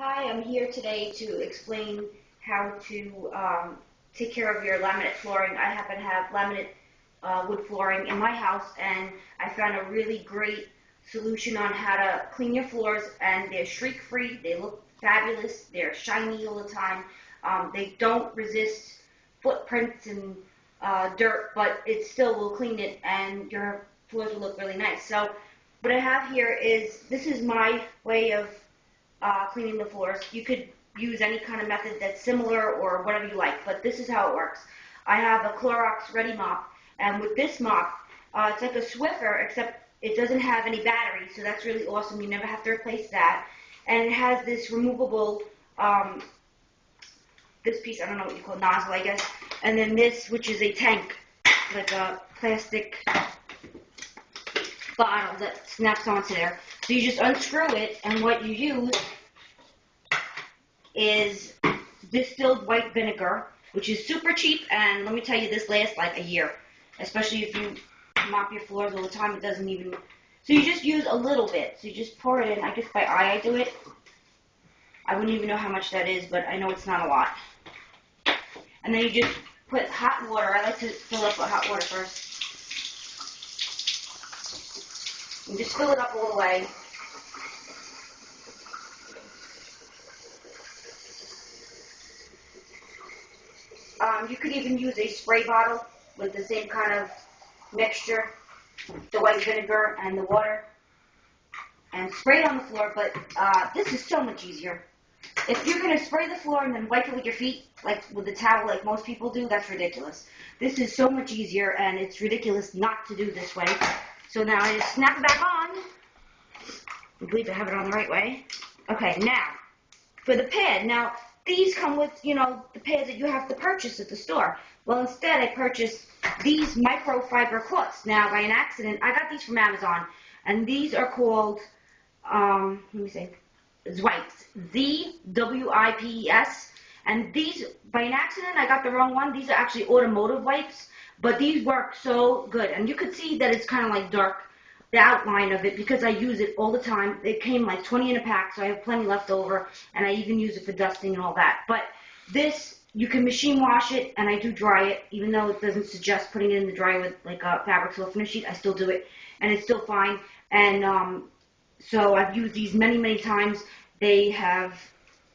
Hi, I'm here today to explain how to take care of your laminate flooring. I happen to have laminate wood flooring in my house, and I found a really great solution on how to clean your floors, and they're streak-free, they look fabulous, they're shiny all the time, they don't resist footprints and dirt, but it still will clean it, and your floors will look really nice. So what I have here is, this is my way of cleaning the floors. You could use any kind of method that's similar or whatever you like, but this is how it works. I have a Clorox Ready Mop, and with this mop, it's like a Swiffer, except it doesn't have any battery, so that's really awesome. You never have to replace that. And it has this removable, this piece, I don't know what you call it, nozzle, I guess. And then this, which is a tank, like a plastic bottle that snaps onto there. So you just unscrew it, and what you use is distilled white vinegar, which is super cheap, and let me tell you, this lasts like a year, especially if you mop your floors all the time. It doesn't even, so you just use a little bit, so you just pour it in. I guess by eye I do it. I wouldn't even know how much that is, but I know it's not a lot. And then you just put hot water. I like to fill up with hot water first. And just fill it up all the way. You could even use a spray bottle with the same kind of mixture, the white vinegar and the water, and spray it on the floor, but this is so much easier. If you're going to spray the floor and then wipe it with your feet, like with the towel like most people do, that's ridiculous. This is so much easier, and it's ridiculous not to do this way. So now I just snap it back on. I believe I have it on the right way. Okay, now, for the pad. Now, these come with, you know, the pads that you have to purchase at the store. Well, instead, I purchased these microfiber cloths. Now, by an accident, I got these from Amazon, and these are called, let me see, Zwipes. Z-W-I-P-E-S. And these, by an accident, I got the wrong one. These are actually automotive wipes, but these work so good. And you could see that it's kind of like dark, the outline of it, because I use it all the time. It came like 20 in a pack, so I have plenty left over, and I even use it for dusting and all that. But this, you can machine wash it, and I do dry it, even though it doesn't suggest putting it in the dryer with like a fabric softener sheet. I still do it, and it's still fine. And so I've used these many, many times. They have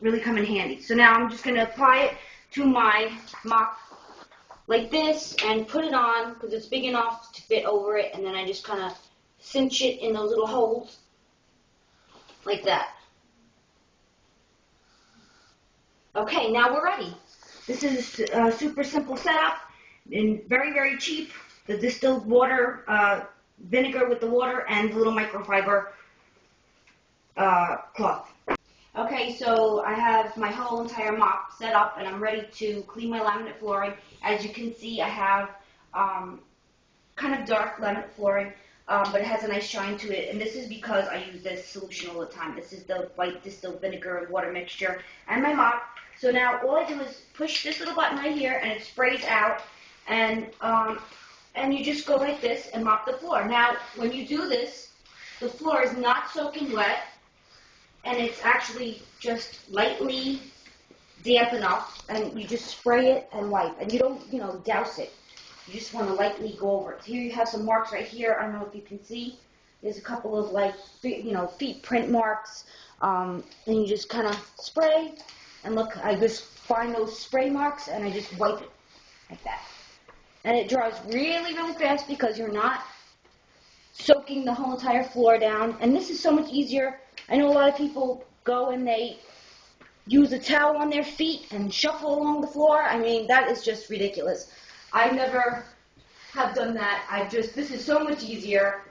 really come in handy. So now I'm just going to apply it to my mop like this and put it on, because it's big enough to fit over it, and then I just kind of cinch it in those little holes like that. Okay, now we're ready. This is a super simple setup and very, very cheap. The distilled water, vinegar with the water, and the little microfiber cloth. Okay, so I have my whole entire mop set up, and I'm ready to clean my laminate flooring. As you can see, I have kind of dark laminate flooring, but it has a nice shine to it, and this is because I use this solution all the time. This is the white distilled vinegar and water mixture and my mop. So now all I do is push this little button right here, and it sprays out, and you just go like this and mop the floor. Now, when you do this, the floor is not soaking wet, and it's actually just lightly damp enough, and you just spray it and wipe, and you don't, you know, douse it. You just want to lightly go over it. Here you have some marks right here. I don't know if you can see. There's a couple of, like, you know, feet print marks. And you just kind of spray, and look, I just find those spray marks, and I just wipe it like that. And it dries really, really fast because you're not soaking the whole entire floor down. And this is so much easier. I know a lot of people go and they use a towel on their feet and shuffle along the floor. I mean, that is just ridiculous. I never have done that. This is so much easier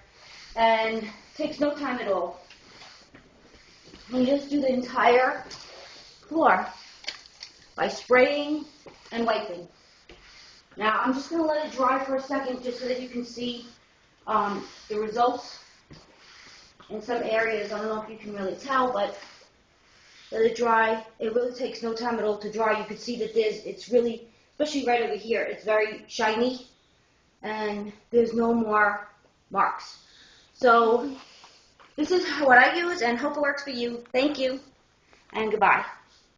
and takes no time at all. You just do the entire floor by spraying and wiping. Now, I'm just going to let it dry for a second just so that you can see the results in some areas. I don't know if you can really tell, but let it dry. It really takes no time at all to dry. You can see that it's really, especially right over here, it's very shiny, and there's no more marks. So this is what I use, and hope it works for you. Thank you. and goodbye.